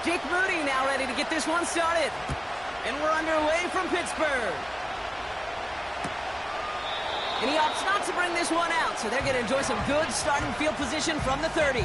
Jake Moody now ready to get this one started. And we're underway from Pittsburgh. And he opts not to bring this one out, so they're going to enjoy some good starting field position from the 30.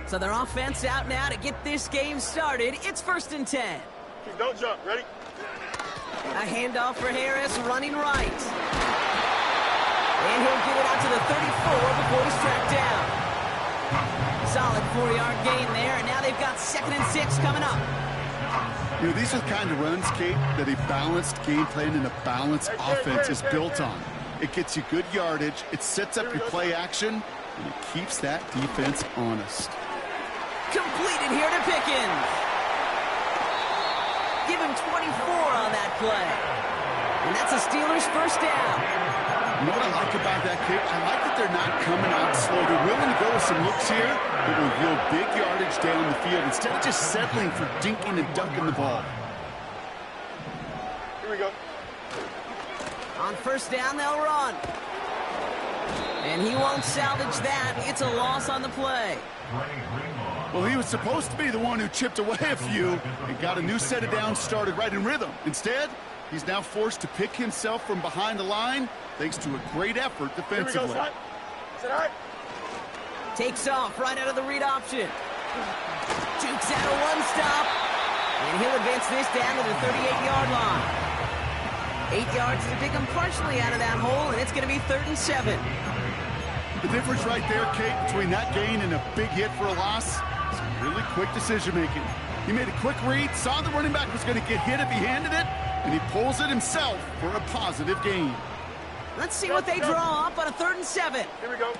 So their offense out now to get this game started. It's 1st and 10. Don't jump. Ready? A handoff for Harris, running right. And he'll get it out to the 34 before he's tracked down. Solid 4-yard gain there, and now they've got 2nd and 6 coming up. You know, these are the kind of runs, Kate, that a balanced game plan and a balanced offense is built on. It gets you good yardage, it sets up your play action, and it keeps that defense honest. Completed here to Pickens. Give him 24 on that play. And that's a Steelers first down. You know what I like about that, Kate? I like that they're not coming out slow. They're willing to go with some looks here that will yield big yardage down the field instead of just settling for dinking and dunking the ball. Here we go. On first down, they'll run. And he won't salvage that. It's a loss on the play. Well, he was supposed to be the one who chipped away a few and got a new set of downs started right in rhythm. Instead, he's now forced to pick himself from behind the line thanks to a great effort defensively. Here we go, Is it all right? Takes off right out of the read option. Jukes out a one-stop. And he'll advance this down to the 38-yard line. 8 yards to pick him partially out of that hole, and it's going to be 3rd and 7. The difference right there, Kate, between that gain and a big hit for a loss is really quick decision-making. He made a quick read, saw the running back was going to get hit if he handed it, and he pulls it himself for a positive gain. Let's see what they draw up on a 3rd and 7. Here we go.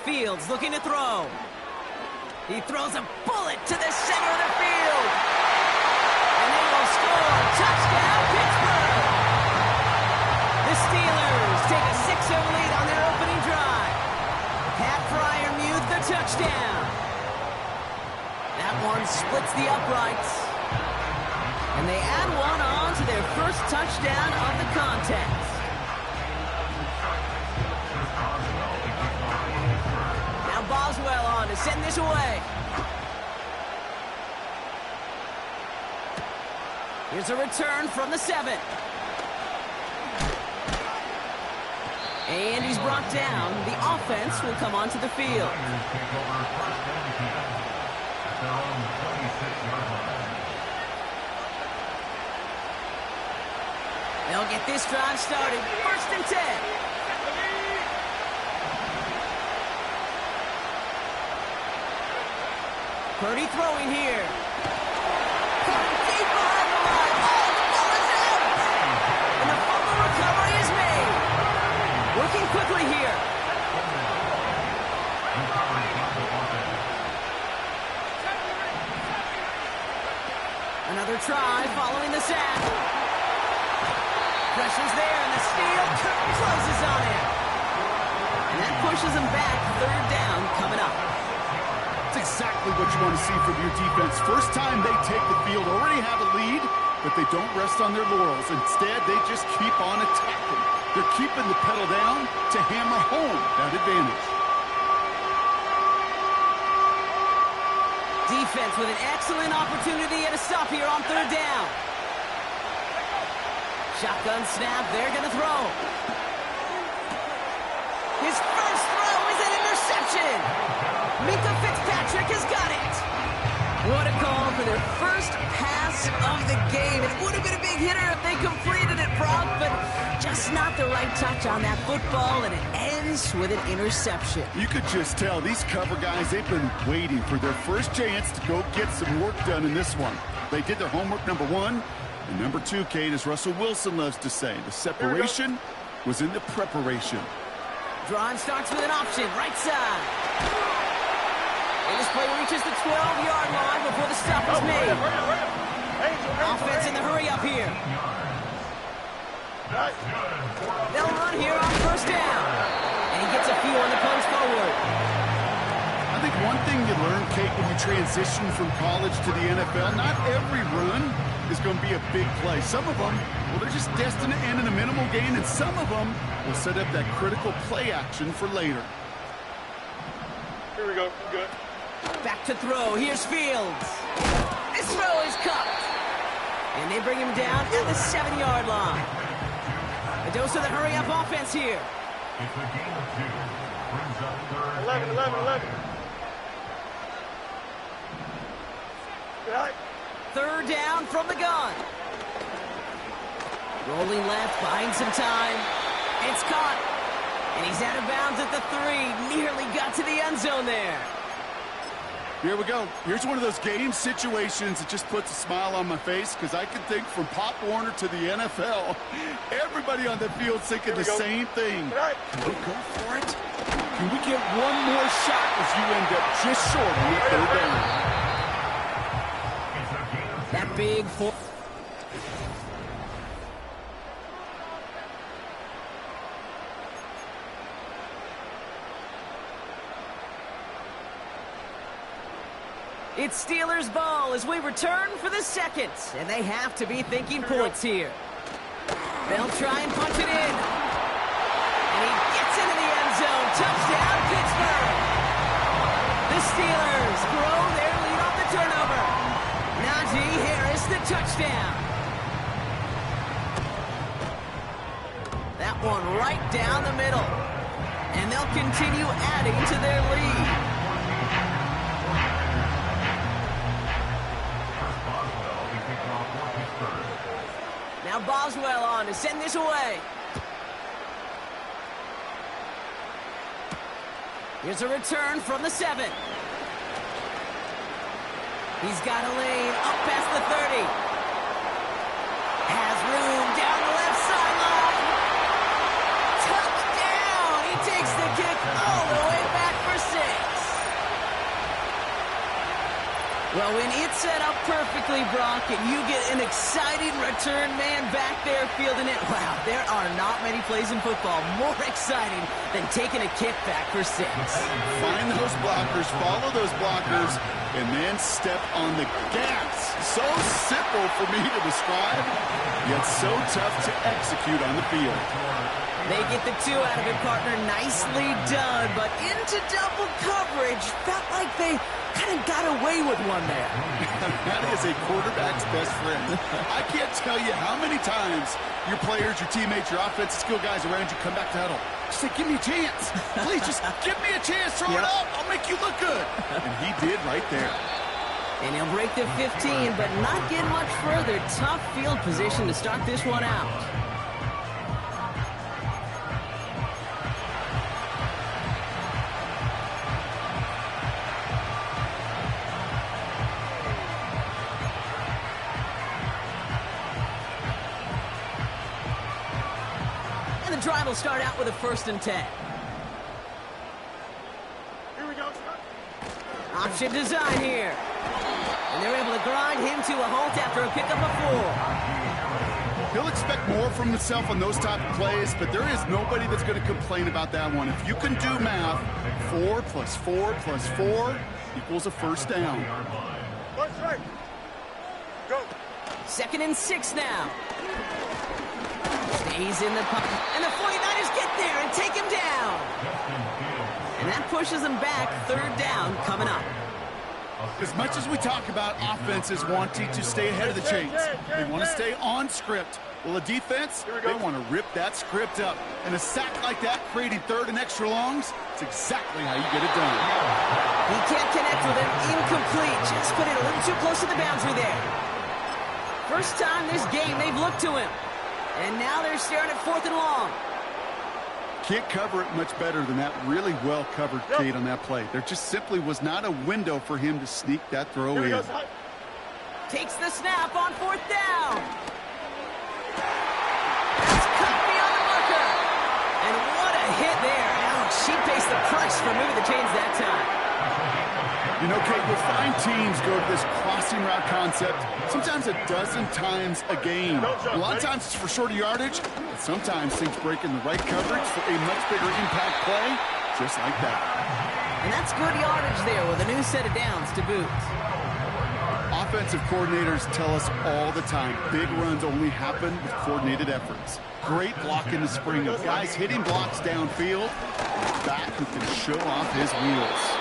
Fields looking to throw. He throws a bullet to the center of the field. And they will score. Touchdown, Pittsburgh. The Steelers take a 6-0 lead on their opening drive. Pat Freiermuth, the touchdown. That one splits the uprights. And they add one on to their first touchdown of the contest. Now Boswell on to send this away. Here's a return from the 7. And he's brought down. The offense will come onto the field. get this drive started. 1st and 10. Purdy throwing here. Coming deep behind the line. Oh, the ball is out! And the fumble recovery is made. Working quickly here. Another try following the sack. Pressure's there, and the steal closes on him. And that pushes him back. 3rd down coming up. That's exactly what you want to see from your defense. First time they take the field, already have a lead, but they don't rest on their laurels. Instead, they just keep on attacking. They're keeping the pedal down to hammer home that advantage. Defense with an excellent opportunity at a stop here on 3rd down. Shotgun snap, they're going to throw. His first throw is an interception. Minkah Fitzpatrick has got it. What a call for their first pass of the game. It would have been a big hitter if they completed it, Brock, but just not the right touch on that football, and it ends with an interception. You could just tell these cover guys, they've been waiting for their first chance to go get some work done in this one. They did their homework, number 1. And number 2, Kate, as Russell Wilson loves to say, the separation was in the preparation. Drive starts with an option, right side. And this play reaches the 12-yard line before the stop is made. Offense in the hurry-up here. They'll run here on 1st down. And he gets a few on the punch forward. I think one thing you learn, Kate, when you transition from college to the NFL, not every run is going to be a big play. Some of them, well, they're just destined to end in a minimal gain, and some of them will set up that critical play action for later. Here we go. Good. Back to throw. Here's Fields. This throw is caught. And they bring him down at the 7-yard line. A dose of the hurry-up offense here. It's a game of 2. Brings up 3rd. 11. Good eye. 3rd down from the gun. Rolling left, buying some time. It's caught. And he's out of bounds at the 3. Nearly got to the end zone there. Here we go. Here's one of those game situations that just puts a smile on my face, because I can think from Pop Warner to the NFL, everybody on the field thinking the same thing. Can we go for it? Can we get one more shot as you end up just short on that 3rd down? That big four. It's Steelers ball as we return for the 2nd, and they have to be thinking points here. They'll try and punch it in. And he gets into the end zone. Touchdown, Pittsburgh. The Steelers grow their lead off the turnover. Najee Harris, the touchdown. That one right down the middle. And they'll continue adding to their lead. Now Boswell on to send this away. Here's a return from the 7. He's got a lane up past the 30. Has room down the left sideline. Touchdown! He takes the kick all the way back for 6. Well, when it's set up perfectly, Brock, and you get an exciting return man back there fielding it, wow, there are not many plays in football more exciting than taking a kick back for 6. Find those blockers, follow those blockers, and then step on the gas. So simple for me to describe, yet so tough to execute on the field. They get the 2 out of it, partner. Nicely done, but into double coverage. Felt like they kind of got away with one there. That is a quarterback's best friend. I can't tell you how many times your players, your teammates, your offensive skill guys around you come back to huddle. Just say, give me a chance. Please, just give me a chance. Throw it up. I'll make you look good. And he did right there. And he'll break the 15, but not get much further. Tough field position to start this one out. drive will start out with a 1st and 10. Here we go. Option design here. And they're able to grind him to a halt after a pickup of 4. He'll expect more from himself on those type of plays, but there is nobody that's going to complain about that one. If you can do math, 4 plus 4 plus 4 equals a 1st down. Let's right. Go. 2nd and 6 now. Stays in the pocket. And the 49ers get there and take him down. And that pushes them back. 3rd down coming up. As much as we talk about offenses wanting to stay ahead of the chains, they want to stay on script. Well, the defense, they want to rip that script up. And a sack like that, creating 3rd and extra longs, it's exactly how you get it done. He can't connect with it. Incomplete. Just put it a little too close to the boundary there. First time this game they've looked to him. And now they're staring at 4th and long. Can't cover it much better than that. Really well covered, Kate, on that play. There just simply was not a window for him to sneak that throw in. Takes the snap on 4th down. That's cut beyond the marker. And what a hit there. Ouch, she pays the price for moving the chains that time. You know, Kate, we'll find teams go to this crossing route concept sometimes a dozen times a game. A lot of times it's for shorter yardage, but sometimes things break in the right coverage for a much bigger impact play, just like that. And that's good yardage there with a new set of downs to boot. Offensive coordinators tell us all the time, big runs only happen with coordinated efforts. Great block in the spring of guys hitting blocks downfield, back who can show off his wheels.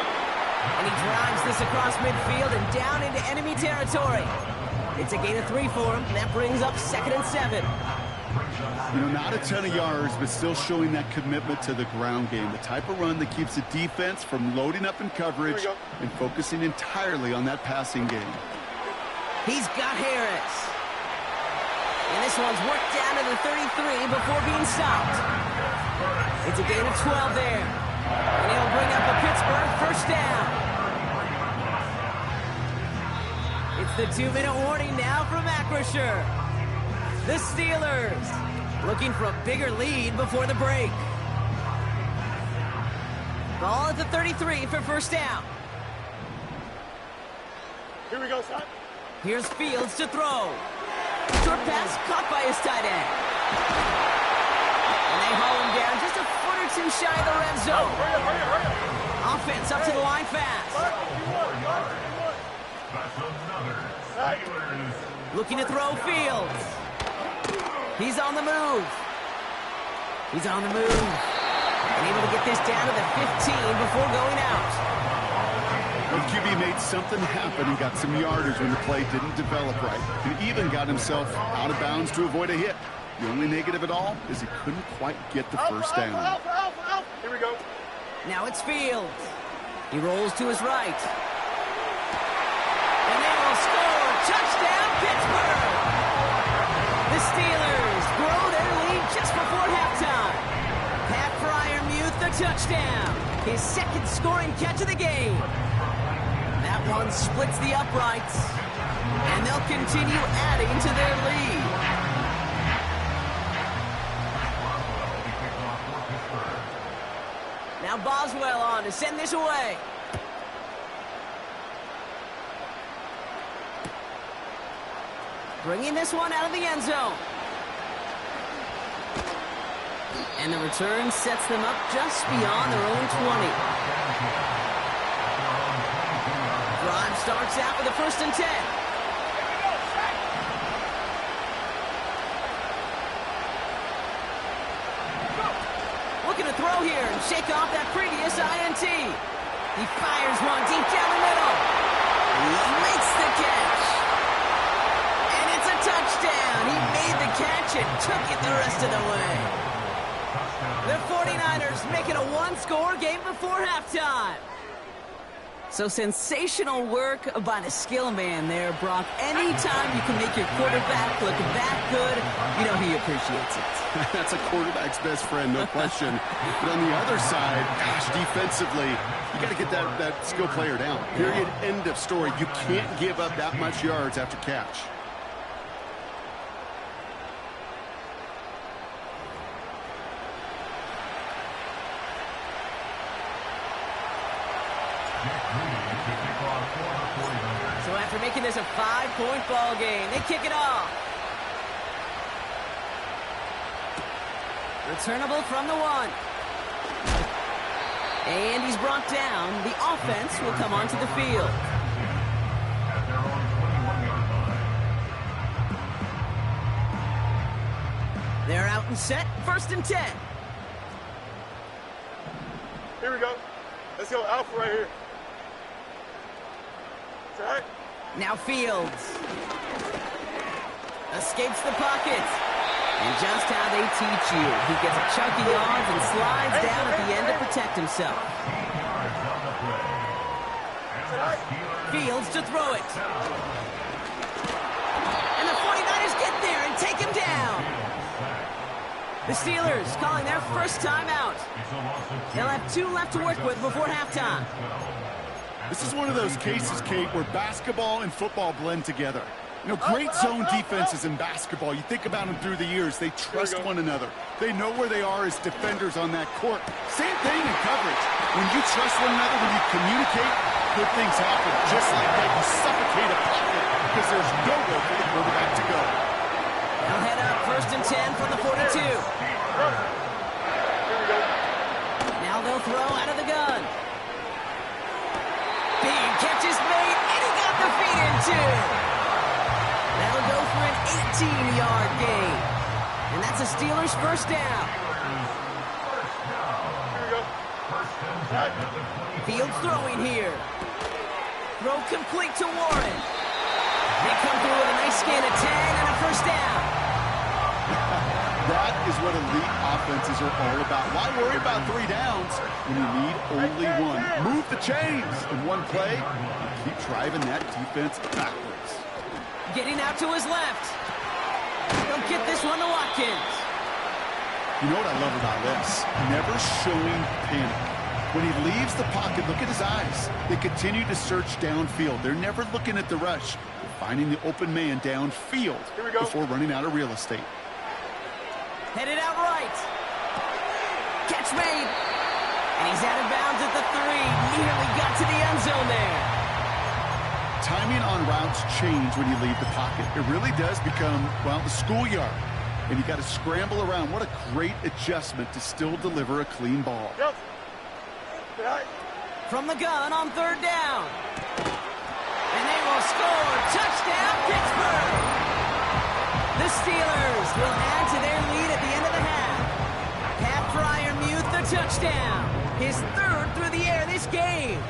And he drives this across midfield and down into enemy territory. It's a gain of 3 for him, and that brings up 2nd and 7. You know, not a ton of yards, but still showing that commitment to the ground game. The type of run that keeps the defense from loading up in coverage and focusing entirely on that passing game. He's got Harris. And this one's worked down to the 33 before being stopped. It's a gain of 12 there. And he'll bring up a Pittsburgh 1st down. It's the 2-minute warning now from Acrisure. The Steelers looking for a bigger lead before the break. Ball at the 33 for 1st down. Here we go, son. Here's Fields to throw. Short pass caught by his tight end. And they haul him down just a foot or 2 shy of the red zone. Hurry up. Offense up to the line fast. Looking to throw Fields. He's on the move. He's on the move. And able to get this down to the 15 before going out. Well, QB made something happen and got some yardage when the play didn't develop right. And even got himself out of bounds to avoid a hit. The only negative at all is he couldn't quite get the 1st down. Alpha. Here we go. Now it's Fields. He rolls to his right. And they will score. Touchdown, Pittsburgh! The Steelers grow their lead just before halftime. Pat Freiermuth the touchdown. His 2nd scoring catch of the game. That one splits the uprights. And they'll continue adding to their lead. Now Boswell on to send this away. Bringing this one out of the end zone. And the return sets them up just beyond their own 20. Drive starts out with a 1st and 10. Looking to throw here and shake off that previous INT. He fires one deep down the middle. He makes the catch. And it's a touchdown. He made the catch and took it the rest of the way. The 49ers make it a 1-score game before halftime. So sensational work by the skill man there, Brock. Anytime you can make your quarterback look that good, you know he appreciates it. That's a quarterback's best friend, no question. But on the other side, gosh, defensively, you got to get that skill player down. Period, end of story. You can't give up that much yards after catch. after making this a 5-point ball game. They kick it off. Returnable from the 1. And he's brought down. The offense will come onto the field. At their own 21-yard line. They're out and set. 1st and 10. Here we go. Let's go Alpha right here. Right. Now Fields. Escapes the pocket. And just how they teach you. He gets a chunk of yards and slides down at the end to protect himself. Fields to throw it. And the 49ers get there and take him down. The Steelers calling their first timeout. They'll have 2 left to work with before halftime. This is one of those cases, Kate, where basketball and football blend together. You know, great zone defenses in basketball. You think about them through the years. They trust one another. They know where they are as defenders on that court. Same thing in coverage. When you trust one another, when you communicate, good things happen. Just like that, you suffocate a pocket because there's nowhere for the quarterback to go. They'll head up 1st and 10 from the 42. Now they'll throw out of the gun. Big catch is made, and he got the feet in too. That'll go for an 18-yard gain. And that's a Steelers first down. Fields throwing here. Throw complete to Warren. They come through with a nice scan of 10 and a first down. That is what elite offenses are all about. Why worry about 3 downs when you need only 1? Move the chains in one play and keep driving that defense backwards. Getting out to his left. He'll get this one to Watkins. You know what I love about this? Never showing panic. When he leaves the pocket, look at his eyes. They continue to search downfield. They're never looking at the rush. They're finding the open man downfield before running out of real estate. Headed out right. Catch made. And he's out of bounds at the 3. Nearly got to the end zone there. Timing on routes change when you leave the pocket. It really does become, well, the schoolyard. And you got to scramble around. What a great adjustment to still deliver a clean ball. From the gun on 3rd down. And they will score. Touchdown, Pittsburgh. The Steelers will add to their lead at the end of the half. Pat Freiermuth the touchdown. His 3rd through the air this game.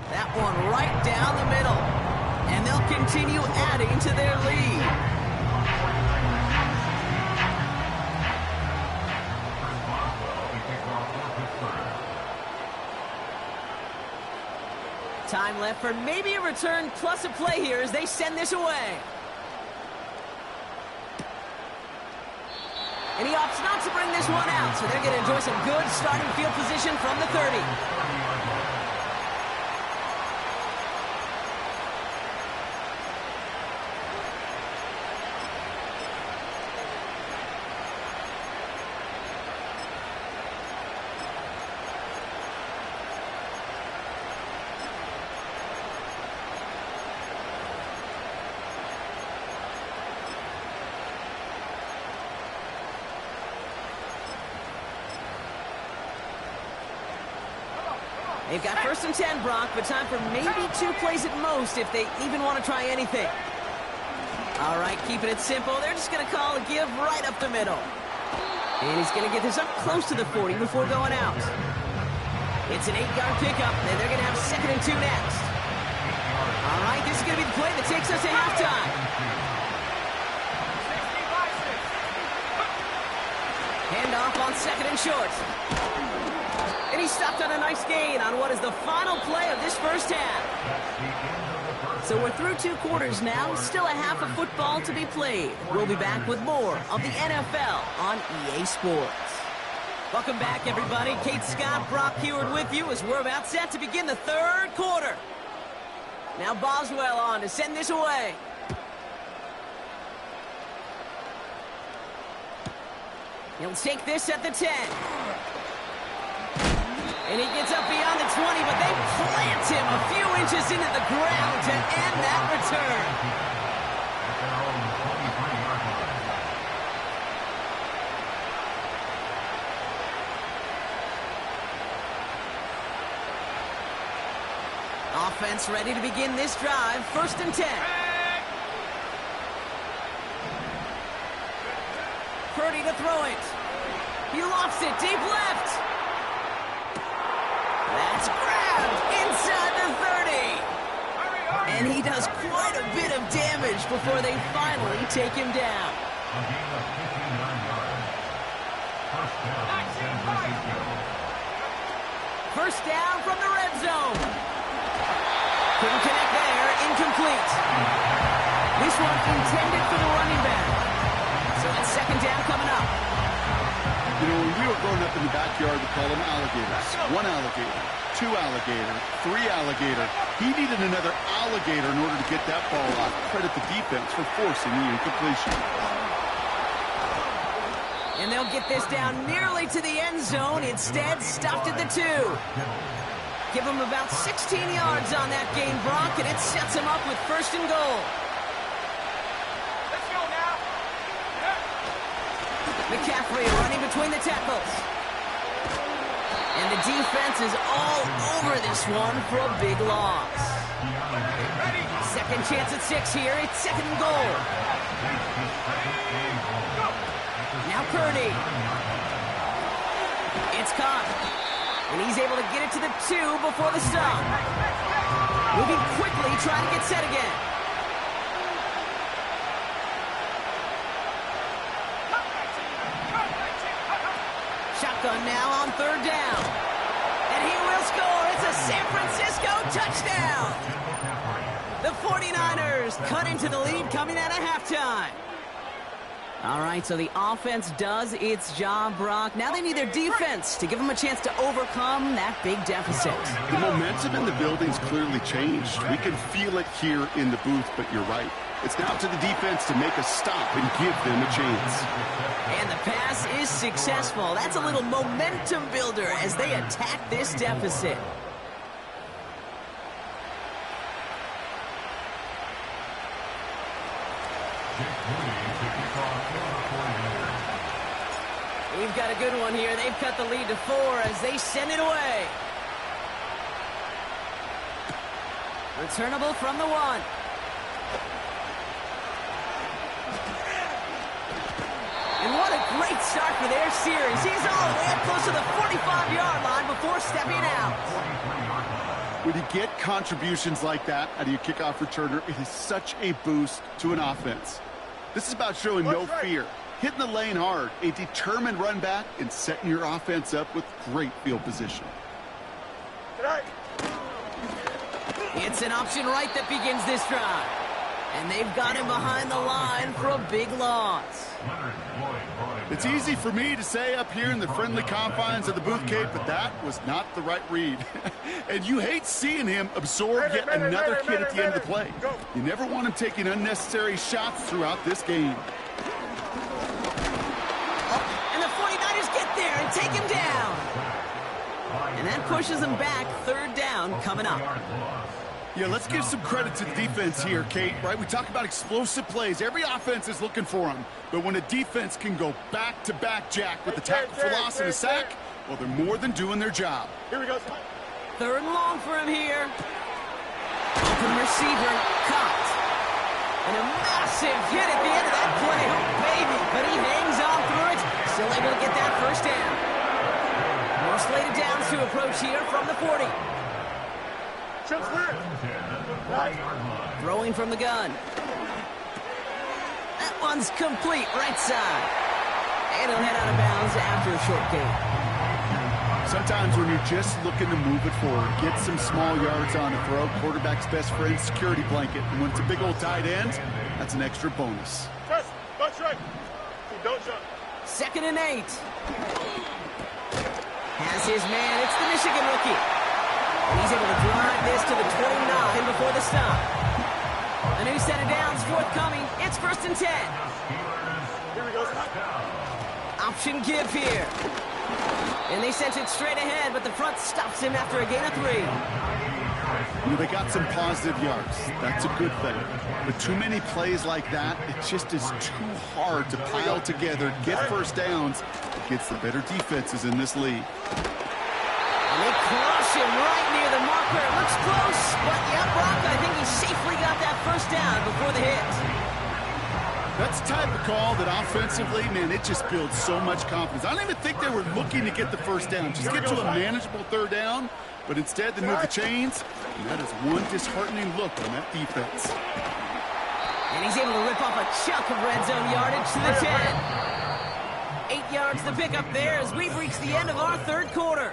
That one right down the middle. And they'll continue adding to their lead. Time left for maybe a return plus a play here as they send this away. And he opts not to bring this one out, so they're going to enjoy some good starting field position from the 30. They've got 1st and 10, Brock, but time for maybe 2 plays at most if they even want to try anything. All right, keeping it simple. They're just going to call a give right up the middle. And he's going to get this up close to the 40 before going out. It's an 8-yard pickup, and they're going to have 2nd and 2 next. All right, this is going to be the play that takes us to halftime. Handoff on 2nd and short. And he stopped on a nice gain on what is the final play of this first half. So we're through 2 quarters now. Still a half of football to be played. We'll be back with more of the NFL on EA Sports. Welcome back, everybody. Kate Scott, Brock Huard with you as we're about set to begin the 3rd quarter. Now Boswell on to send this away. He'll take this at the 10. And he gets up beyond the 20, but they plant him a few inches into the ground to end that return. At their own 23-yard line. Offense ready to begin this drive. 1st and 10. Purdy to throw it. He lofts it deep left. That's grabbed inside the 30. And he does quite a bit of damage before they finally take him down. A gain of 59 yards. First down, San Francisco. First down from the red zone. Couldn't connect there. Incomplete. This one intended for the running back. So it's 2nd down coming up. You know, when we were growing up in the backyard, we called them alligators. 1 alligator, 2 alligator, 3 alligator. He needed another alligator in order to get that ball off. Credit the defense for forcing the incompletion. And they'll get this down nearly to the end zone. Instead, stopped at the 2. Give him about 16 yards on that gain, Brock, and it sets him up with 1st and goal. Let's go now. McCaffrey running between the tackles. And the defense is all over this one for a big loss. Second chance at 6 here. It's 2nd and goal. Now Purdy. It's caught. And he's able to get it to the 2 before the stop. Moving quickly, trying to get set again. Shotgun now on 3rd down. And he will score. It's a San Francisco touchdown. The 49ers cut into the lead coming out of halftime. All right, so the offense does its job, Brock. Now they need their defense to give them a chance to overcome that big deficit. The momentum in the building's clearly changed. We can feel it here in the booth, but you're right. It's now to the defense to make a stop and give them a chance. And the pass is successful. That's a little momentum builder as they attack this deficit. We've got a good one here. They've cut the lead to 4 as they send it away. Returnable from the 1. And what a great start for their series. He's all the way up close to the 45-yard line before stepping out. When you get contributions like that out of your kickoff returner, it is such a boost to an offense. This is about showing no fear, hitting the lane hard, a determined run back, and setting your offense up with great field position. It's an option right that begins this drive. And they've got him behind the line for a big loss. It's easy for me to say up here in the friendly confines of the booth, Kate, but that was not the right read. And you hate seeing him absorb yet another hit at the end of the play. You never want him taking unnecessary shots throughout this game. And the 49ers get there and take him down. And that pushes them back. 3rd down coming up. Yeah, let's give some credit to the defense here, Kate, right? We talk about explosive plays. Every offense is looking for them. But when a defense can go back-to-back, Jack, with a tackle for loss and a sack, well, they're more than doing their job. Here we go. 3rd and long for him here. Open receiver, caught. And a massive hit at the end of that play. Oh, baby. But he hangs on through it. Still able to get that 1st down. More slated downs to approach here from the 40. Throwing from the gun. That one's complete, right side. And he'll head out of bounds after a short gain. Sometimes when you're just looking to move it forward, get some small yards on the throw, quarterback's best friend, security blanket. And when it's a big old tight end, that's an extra bonus. Trust, don't strike. Don't jump. 2nd and 8. Has his man. It's the Michigan rookie. He's able to drive this to the 29 before the stop. A new set of downs forthcoming. It's 1st and 10. Here we go. Option give here. And they sent it straight ahead, but the front stops him after a gain of 3. You know, they got some positive yards. That's a good thing. But too many plays like that, it just is too hard to pile together, get first downs against the better defenses in this league. And they crush him right near the marker. It looks close, but yeah, Brock, I think he safely got that first down before the hit. That's the type of call that offensively, man, it just builds so much confidence. I don't even think they were looking to get the first down. Just get to a manageable third down, but instead they move the chains, and that is one disheartening look on that defense. And he's able to rip off a chunk of red zone yardage to the 10. 8 yards to pick up there as we've reached the end of our third quarter.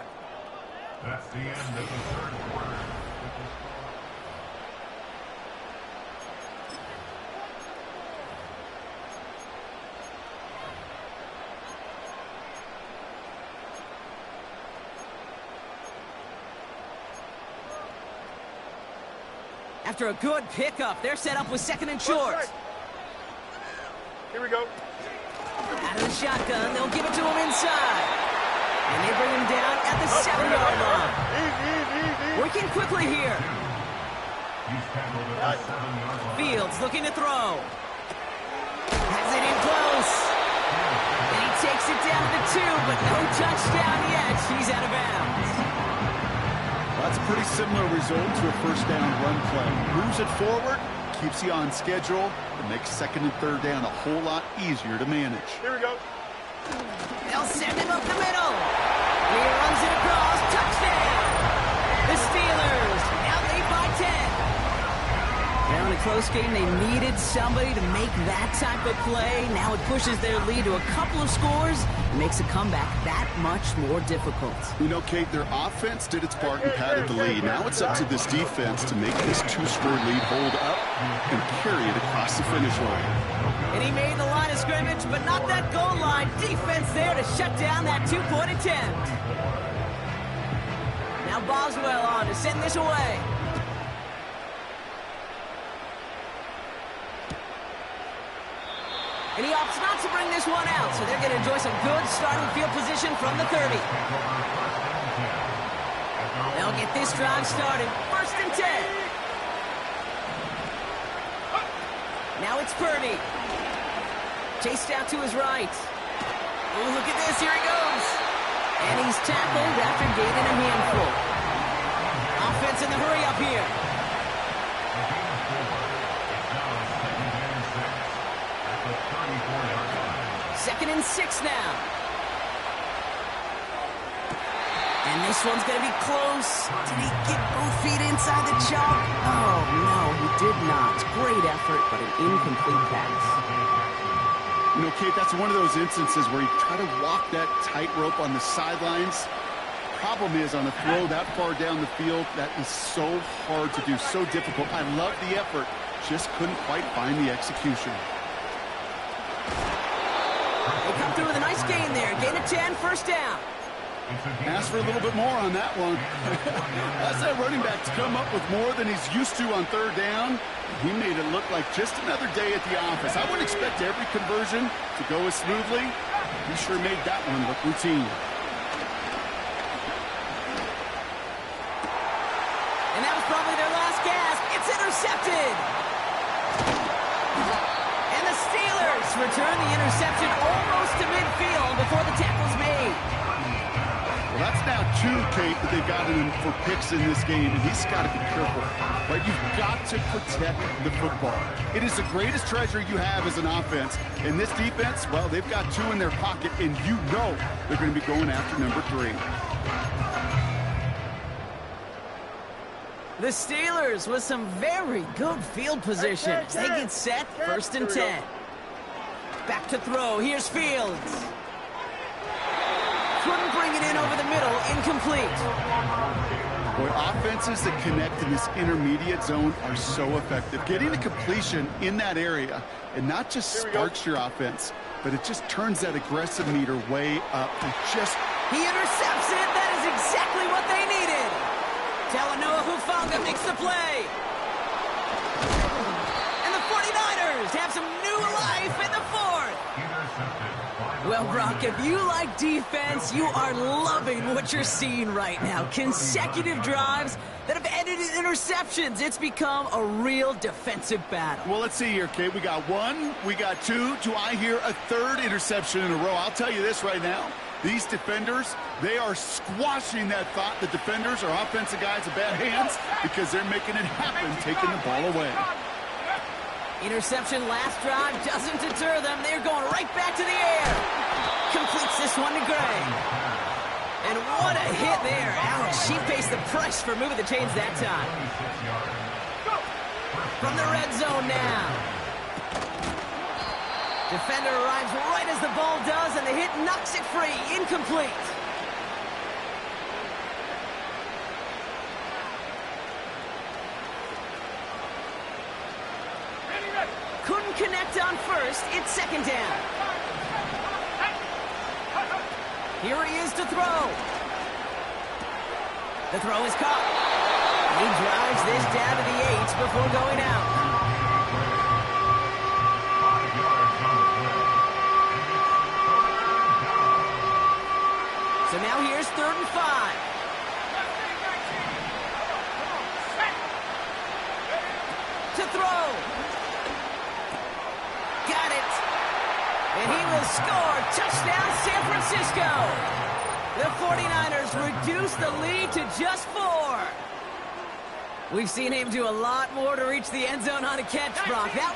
That's the end of the third quarter. After a good pickup, they're set up with second and short. Here we go. Out of the shotgun, they'll give it to him inside. And they bring him down at the 7-yard line. Easy. Working quickly here. He's tackled at the 7-yard line. Fields looking to throw. Has it in close. And he takes it down to the 2, but no touchdown yet. He's out of bounds. That's a pretty similar result to a first down run play. Moves it forward, keeps you on schedule, and makes second and third down a whole lot easier to manage. Here we go. They'll send him up the middle. He runs it across. Touchdown. The Steelers now lead by 10. Now in a close game, they needed somebody to make that type of play. Now it pushes their lead to a couple of scores and makes a comeback that much more difficult. You know, Kate, their offense did its part and padded the lead. Now it's up to this defense to make this 2-score lead hold up and carry it across the finish line. And he made the line of scrimmage, but not that goal line. Defense there to shut down that 2-point attempt. Now Boswell on to send this away. And he opts not to bring this one out, so they're going to enjoy some good starting field position from the 30. They'll get this drive started. First and 10. Now it's Purdy. Chased out to his right. Oh, look at this. Here he goes. And he's tackled after gaining a handful. Offense in the hurry up here. Second and 6 now. And this one's going to be close. Did he get both feet inside the chalk? Oh, no, he did not. Great effort, but an incomplete pass. You know, Kate, that's one of those instances where you try to walk that tightrope on the sidelines. Problem is, on a throw that far down the field, that is so hard to do, so difficult. I love the effort, just couldn't quite find the execution. They come through with a nice gain there. Gain of 10, first down. Ask for a little bit more on that one. That's that running back to come up with more than he's used to on third down. He made it look like just another day at the office. I wouldn't expect every conversion to go as smoothly. He sure made that one look routine. And that was probably their last gasp. It's intercepted. And the Steelers return the interception almost to midfield before the tackle's made. Well, that's now 2, Kate, that they've got him for picks in this game, and he's got to be careful. Right? You've got to protect the football. It is the greatest treasure you have as an offense. And this defense, well, they've got 2 in their pocket, and you know they're going to be going after number 3. The Steelers with some very good field positions. They get set, first and 10. Back to throw. Here's Fields. Couldn't bring it in over the middle. Incomplete. Boy, offenses that connect in this intermediate zone are so effective. Getting a completion in that area, and not just sparks your offense, but it just turns that aggressive meter way up. And He intercepts it. That is exactly what they needed. Talanoa Hufanga makes the play. And the 49ers have some new life in the 4th. Well, Brock, if you like defense, you are loving what you're seeing right now. Consecutive drives that have ended in interceptions. It's become a real defensive battle. Well, let's see here, Kate. We got one, we got two. Do I hear a third interception in a row? I'll tell you this right now. These defenders, they are squashing that thought. The defenders are offensive guys in bad hands because they're making it happen, taking the ball away. Interception last drive doesn't deter them. They're going right back to the air. Completes this one to Gray. And what a hit there. Ouch, she pays the price for moving the chains that time. From the red zone now. Defender arrives right as the ball does, and the hit knocks it free. Incomplete. Couldn't connect on first. It's second down. Here he is to throw. The throw is caught. He drives this down to the 8 before going out. So now here's 3rd and 5. To throw. Got it. And he will score. Touchdown, San Francisco. The 49ers reduce the lead to just 4. We've seen him do a lot more to reach the end zone on a catch, Brock. That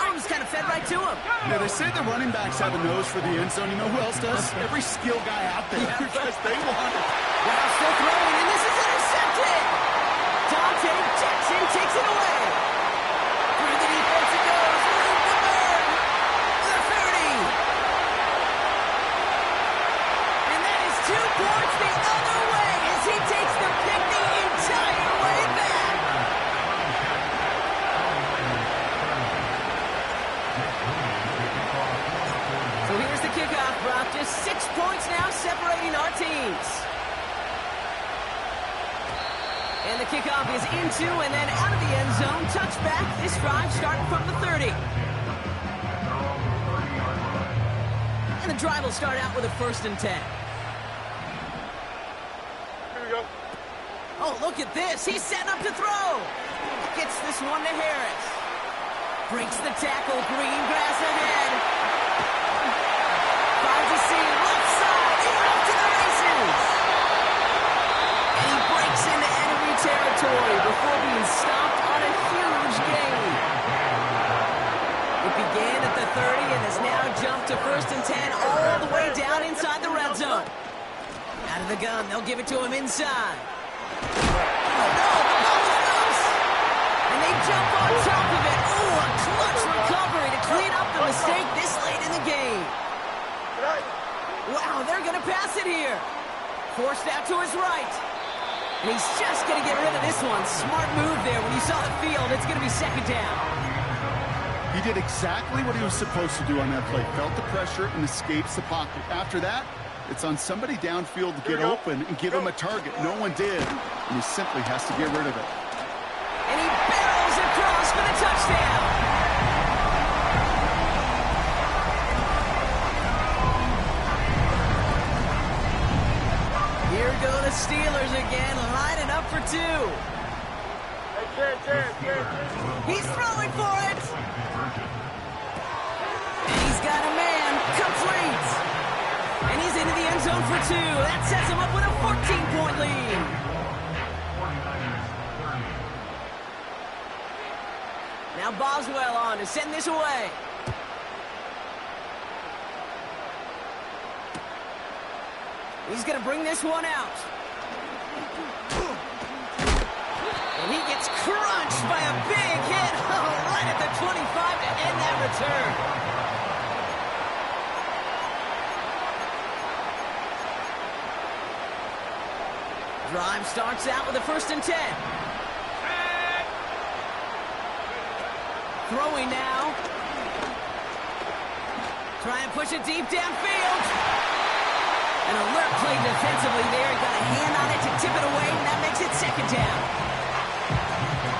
one's kind of fed right to him. Yeah, they say the running backs have a nose for the end zone. You know who else does? Every skill guy out there because they want it. Wow, still throwing, and this is intercepted. Dante Jackson takes it away. Through the defense it goes. Room to burn. The 30. And that is 2 points the other way as he takes the pick the entire way back. So here's the kickoff, Brock. Just 6 points now separating our teams. And the kickoff is into and then out of the end zone. Touchback. This drive starting from the 30. And the drive will start out with a 1st and 10. Here we go. Oh, look at this. He's setting up to throw. Gets this one to Harris. Breaks the tackle. Green grass ahead. Finds a seam. Left side. He's off to the races. And he breaks into enemy territory before being stopped on a huge gain. It began at the 30 and has now jumped to 1st and 10 all the way down inside the red zone. Out of the gun. They'll give it to him inside. Oh, no, the ball is loose. And they jump on top of it. Oh, a clutch recovery to clean up the mistake this late in the game. Wow, they're going to pass it here. Forced out to his right. And he's just going to get rid of this one. Smart move there. When you saw the field, it's going to be 2nd down. He did exactly what he was supposed to do on that play. Felt the pressure and escapes the pocket. After that, it's on somebody downfield to get open and give him a target. No one did, and he simply has to get rid of it. And he barrels across for the touchdown. Here go the Steelers again, lining up for 2. He's throwing for it. And he's got a man, complete. And he's into the end zone for 2. That sets him up with a 14-point lead. Now Boswell on to send this away. He's going to bring this one out. And he gets crunched by a big hit. Oh, right at the 25 to end that return. Drive starts out with a 1st and 10. Throwing now. Try and push it deep downfield. An alert play defensively there. Got a hand on it to tip it away, and that makes it 2nd down.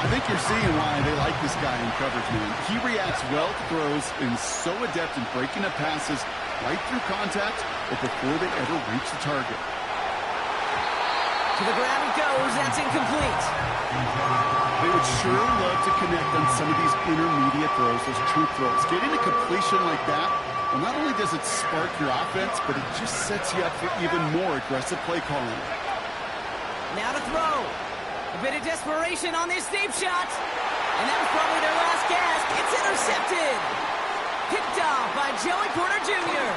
I think you're seeing why they like this guy in coverage, man. He reacts well to throws and is so adept in breaking up passes right through contact or before they ever reach the target. To the ground it goes. That's incomplete. They would sure love to connect on some of these intermediate throws, those true throws. Getting a completion like that, well, not only does it spark your offense, but it just sets you up for even more aggressive play calling. Now to throw. A bit of desperation on this deep shot. And that was probably their last gasp. It's intercepted. Picked off by Joey Porter Jr.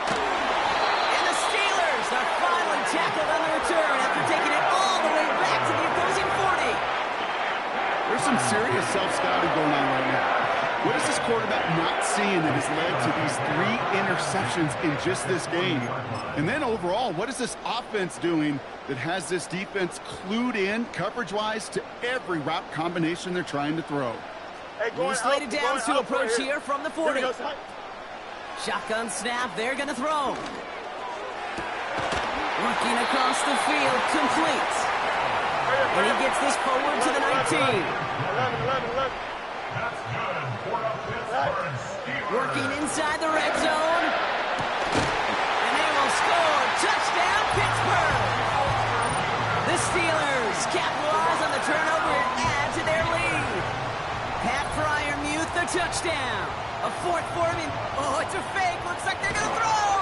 And the Steelers are finally tackled on the return after taking it all the way back to the opposing 40. There's some serious self-scouting going on right now. What is this quarterback not seeing that has led to these 3 interceptions in just this game? And then overall, what is this offense doing that has this defense clued in coverage-wise to every route combination they're trying to throw? Hey, New slated downs to approach here from the 40. Here we go. Shotgun snap, they're going to throw. Working across the field, complete. And he gets this forward to the 19. 11. That's good. 4 up Pittsburgh. Steelers. Working inside the red zone. And they will score. Touchdown, Pittsburgh. The Steelers capitalize on the turnover and add to their lead. Pat Freiermuth, the touchdown. A 4th for him. Oh, it's a fake. Looks like they're going to throw.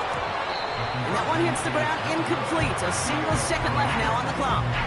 And that one hits the ground incomplete. A single second left now on the clock.